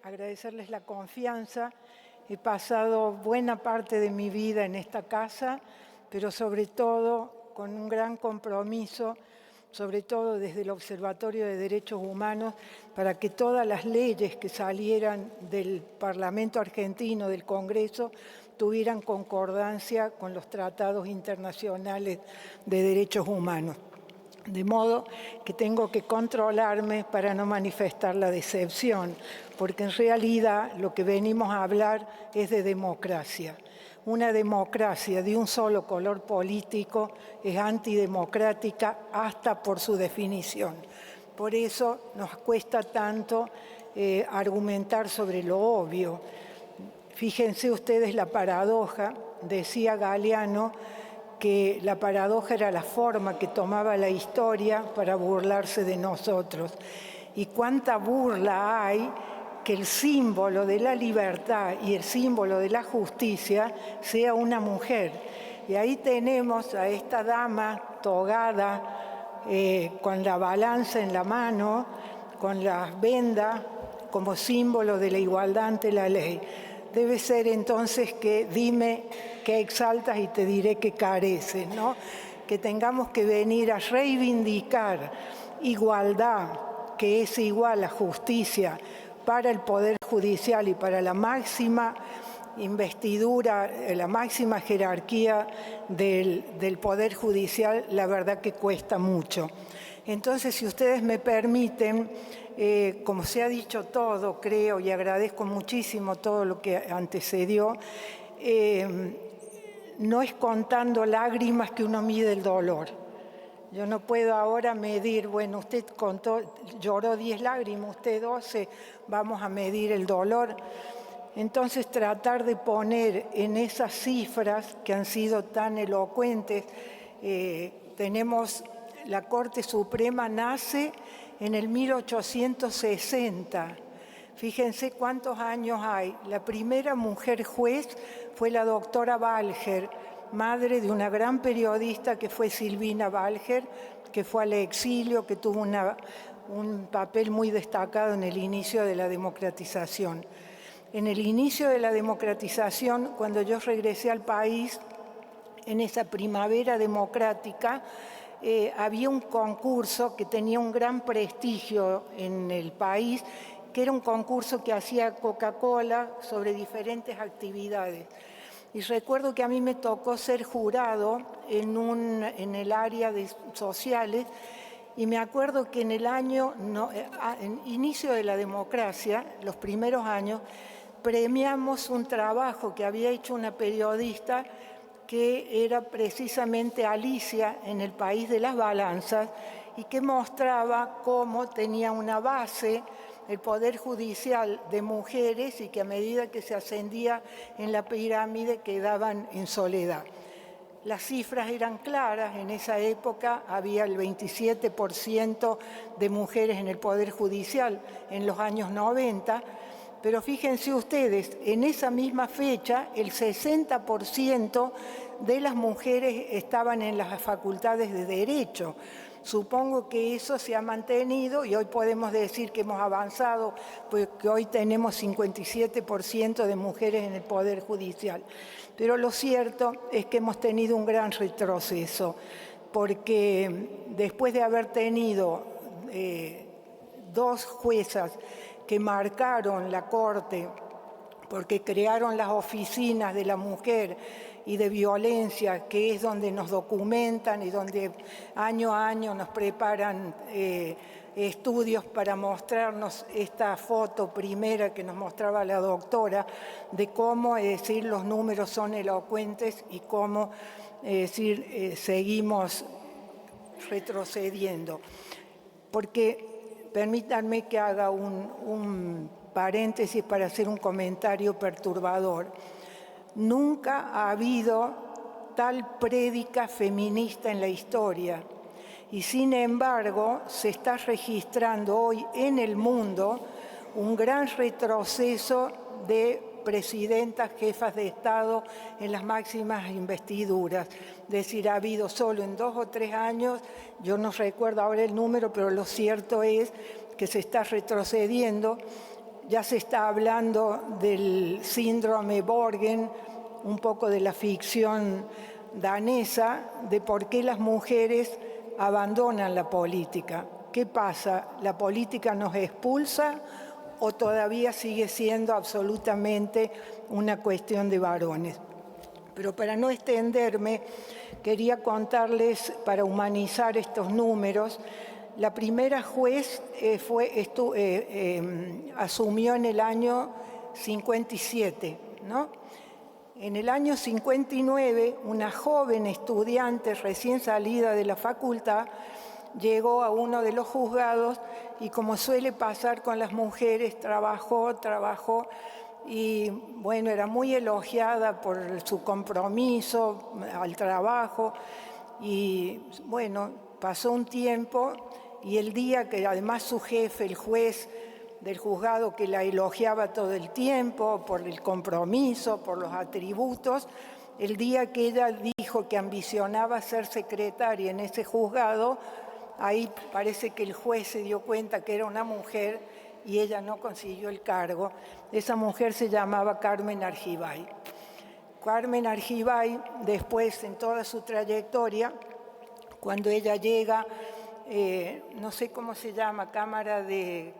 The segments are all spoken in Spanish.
agradecerles la confianza. He pasado buena parte de mi vida en esta casa, pero sobre todo con un gran compromiso, sobre todo desde el Observatorio de Derechos Humanos, para que todas las leyes que salieran del Parlamento argentino, del Congreso, tuvieran concordancia con los tratados internacionales de derechos humanos. De modo que tengo que controlarme para no manifestar la decepción, porque en realidad lo que venimos a hablar es de democracia. Una democracia de un solo color político es antidemocrática hasta por su definición. Por eso nos cuesta tanto argumentar sobre lo obvio. Fíjense ustedes la paradoja, decía Galeano, que la paradoja era la forma que tomaba la historia para burlarse de nosotros. Y cuánta burla hay que el símbolo de la libertad y el símbolo de la justicia sea una mujer. Y ahí tenemos a esta dama togada, con la balanza en la mano, con las vendas como símbolo de la igualdad ante la ley. Debe ser entonces que dime qué exaltas y te diré qué careces, ¿no? Que tengamos que venir a reivindicar igualdad, que es igual a justicia para el Poder Judicial y para la máxima investidura, la máxima jerarquía del Poder Judicial, la verdad que cuesta mucho. Entonces, si ustedes me permiten, como se ha dicho todo, creo, y agradezco muchísimo todo lo que antecedió, no es contando lágrimas que uno mide el dolor. Yo no puedo ahora medir, bueno, usted lloró 10 lágrimas, usted 12, vamos a medir el dolor. Entonces, tratar de poner en esas cifras que han sido tan elocuentes, tenemos la Corte Suprema nace en el 1860. Fíjense cuántos años hay. La primera mujer juez fue la doctora Balger, madre de una gran periodista que fue Silvina Balger, que fue al exilio, que tuvo un papel muy destacado en el inicio de la democratización. En el inicio de la democratización, cuando yo regresé al país, en esa primavera democrática, había un concurso que tenía un gran prestigio en el país, que era un concurso que hacía Coca-Cola sobre diferentes actividades. Y recuerdo que a mí me tocó ser jurado en el área de sociales, y me acuerdo que en el en inicio de la democracia, los primeros años, premiamos un trabajo que había hecho una periodista que era precisamente Alicia en el País de las Balanzas y que mostraba cómo tenía una base el Poder Judicial de mujeres y que a medida que se ascendía en la pirámide quedaban en soledad. Las cifras eran claras, en esa época había el 27% de mujeres en el Poder Judicial en los años 90, pero fíjense ustedes, en esa misma fecha el 60% de las mujeres estaban en las facultades de Derecho. Supongo que eso se ha mantenido y hoy podemos decir que hemos avanzado, porque hoy tenemos 57% de mujeres en el Poder Judicial. Pero lo cierto es que hemos tenido un gran retroceso, porque después de haber tenido dos juezas que marcaron la Corte, porque crearon las oficinas de la mujer y de violencia, que es donde nos documentan y donde año a año nos preparan estudios para mostrarnos esta foto primera que nos mostraba la doctora, de cómo los números son elocuentes y cómo seguimos retrocediendo. Porque permítanme que haga un paréntesis para hacer un comentario perturbador. Nunca ha habido tal prédica feminista en la historia y, sin embargo, se está registrando hoy en el mundo un gran retroceso de presidentas, jefas de Estado en las máximas investiduras. Es decir, ha habido solo en 2 o 3 años, yo no recuerdo ahora el número, pero lo cierto es que se está retrocediendo. ya se está hablando del síndrome Borgen, un poco de la ficción danesa, de por qué las mujeres abandonan la política. ¿Qué pasa? ¿La política nos expulsa o todavía sigue siendo absolutamente una cuestión de varones? Pero para no extenderme, quería contarles, para humanizar estos números, la primera juez asumió en el año 57, ¿no? En el año 59, una joven estudiante recién salida de la facultad llegó a uno de los juzgados y, como suele pasar con las mujeres, trabajó y, bueno, era muy elogiada por su compromiso al trabajo y, bueno, pasó un tiempo y el día que además su jefe, el juez del juzgado, que la elogiaba todo el tiempo por el compromiso, por los atributos, el día que ella dijo que ambicionaba ser secretaria en ese juzgado, ahí parece que el juez se dio cuenta que era una mujer y ella no consiguió el cargo. Esa mujer se llamaba Carmen Argibay. Carmen Argibay, después en toda su trayectoria, cuando ella llega, no sé cómo se llama, Cámara de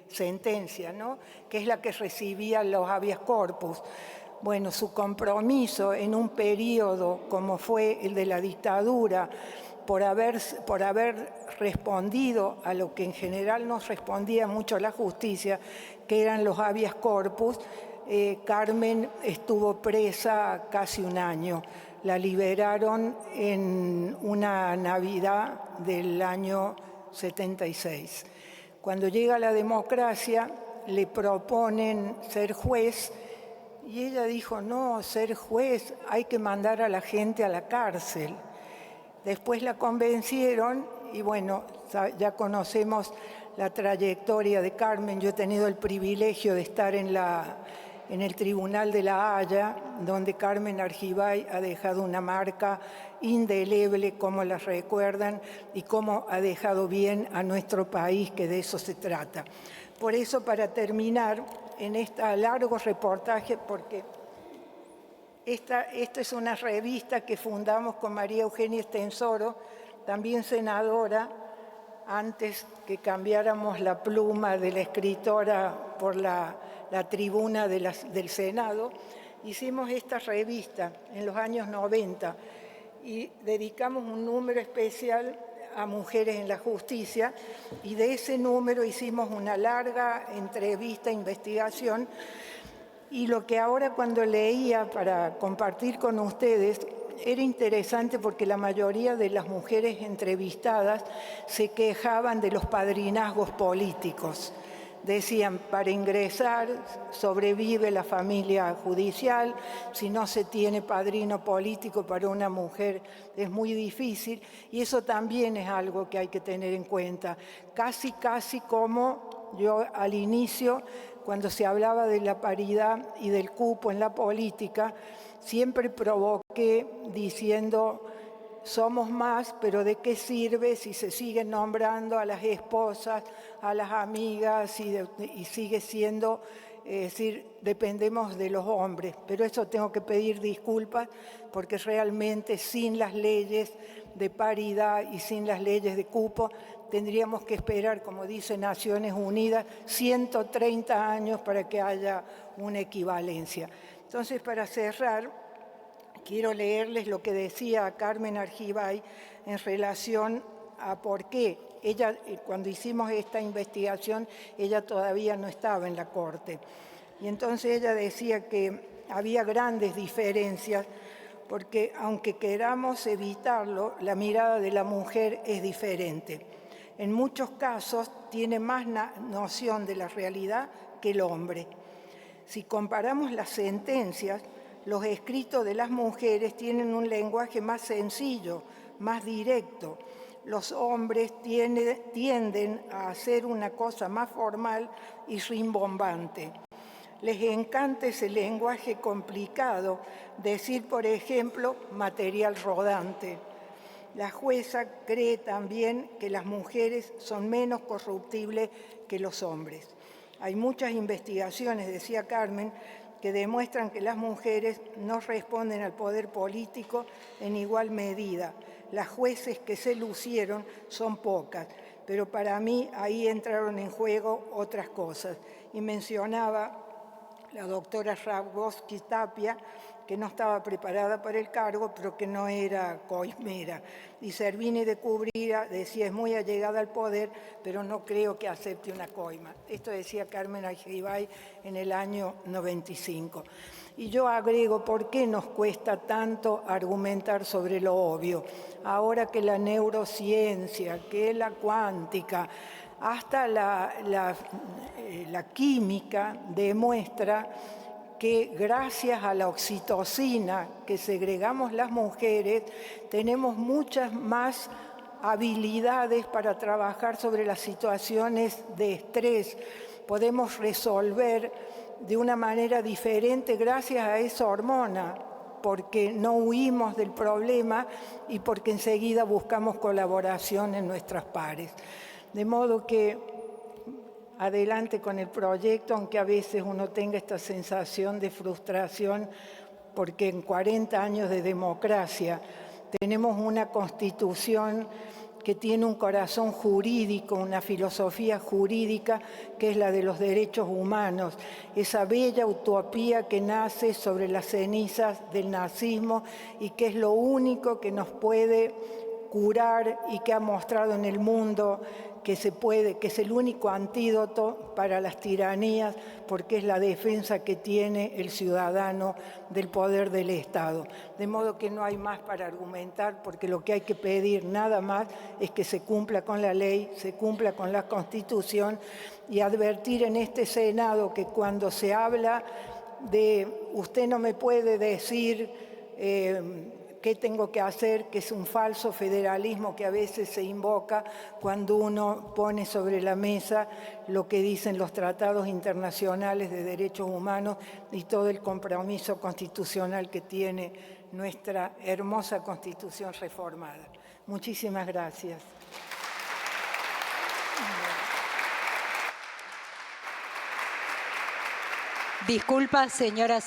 Sentencia, ¿no?, que es la que recibía los habeas corpus. Bueno, su compromiso en un periodo como fue el de la dictadura, por haber respondido a lo que en general nos respondía mucho la justicia, que eran los habeas corpus, Carmen estuvo presa casi un año. La liberaron en una Navidad del año 76. Cuando llega la democracia, le proponen ser juez y ella dijo, no, ser juez, hay que mandar a la gente a la cárcel. Después la convencieron y, bueno, ya conocemos la trayectoria de Carmen. Yo he tenido el privilegio de estar en el Tribunal de La Haya, donde Carmen Argibay ha dejado una marca indeleble, como la recuerdan, y cómo ha dejado bien a nuestro país, que de eso se trata. Por eso, para terminar en este largo reportaje, porque esta es una revista que fundamos con María Eugenia Estensoro, también senadora, antes que cambiáramos la pluma de la escritora por la tribuna del Senado. Hicimos esta revista en los años 90 y dedicamos un número especial a mujeres en la justicia, y de ese número hicimos una larga entrevista, investigación, y lo que ahora, cuando leía para compartir con ustedes, era interesante porque la mayoría de las mujeres entrevistadas se quejaban de los padrinazgos políticos. Decían, para ingresar sobrevive la familia judicial, si no se tiene padrino político para una mujer es muy difícil, y eso también es algo que hay que tener en cuenta. Casi como yo al inicio, cuando se hablaba de la paridad y del cupo en la política, siempre provoqué diciendo, somos más, pero ¿de qué sirve si se siguen nombrando a las esposas, a las amigas y sigue siendo, es decir, dependemos de los hombres? Pero eso tengo que pedir disculpas, porque realmente sin las leyes de paridad y sin las leyes de cupo tendríamos que esperar, como dice Naciones Unidas, 130 años para que haya una equivalencia. Entonces, para cerrar, quiero leerles lo que decía Carmen Argibay en relación a por qué. Ella, cuando hicimos esta investigación, ella todavía no estaba en la Corte. Y entonces ella decía que había grandes diferencias, porque aunque queramos evitarlo, la mirada de la mujer es diferente. En muchos casos tiene más noción de la realidad que el hombre. Si comparamos las sentencias, los escritos de las mujeres tienen un lenguaje más sencillo, más directo. Los hombres tienden a hacer una cosa más formal y rimbombante. Les encanta ese lenguaje complicado, decir, por ejemplo, material rodante. La jueza cree también que las mujeres son menos corruptibles que los hombres. Hay muchas investigaciones, decía Carmen, que demuestran que las mujeres no responden al poder político en igual medida. Las jueces que se lucieron son pocas, pero para mí ahí entraron en juego otras cosas. Y mencionaba la doctora Rabowski Tapia, que no estaba preparada para el cargo, pero que no era coimera. Y Servini de Cubrira decía, es muy allegada al poder, pero no creo que acepte una coima. Esto decía Carmen Ajibay en el año 95. Y yo agrego, ¿por qué nos cuesta tanto argumentar sobre lo obvio? Ahora que la neurociencia, que la cuántica, hasta la química demuestra que gracias a la oxitocina que segregamos las mujeres, tenemos muchas más habilidades para trabajar sobre las situaciones de estrés. Podemos resolver de una manera diferente gracias a esa hormona, porque no huimos del problema y porque enseguida buscamos colaboración en nuestras pares. De modo que adelante con el proyecto, aunque a veces uno tenga esta sensación de frustración, porque en 40 años de democracia tenemos una constitución que tiene un corazón jurídico, una filosofía jurídica que es la de los derechos humanos, esa bella utopía que nace sobre las cenizas del nazismo y que es lo único que nos puede curar y que ha mostrado en el mundo que se puede, que es el único antídoto para las tiranías, porque es la defensa que tiene el ciudadano del poder del Estado. De modo que no hay más para argumentar, porque lo que hay que pedir nada más es que se cumpla con la ley, se cumpla con la Constitución y advertir en este Senado que cuando se habla de usted no me puede decir qué tengo que hacer, que es un falso federalismo que a veces se invoca cuando uno pone sobre la mesa lo que dicen los tratados internacionales de derechos humanos y todo el compromiso constitucional que tiene nuestra hermosa Constitución reformada. Muchísimas gracias. Disculpa, señora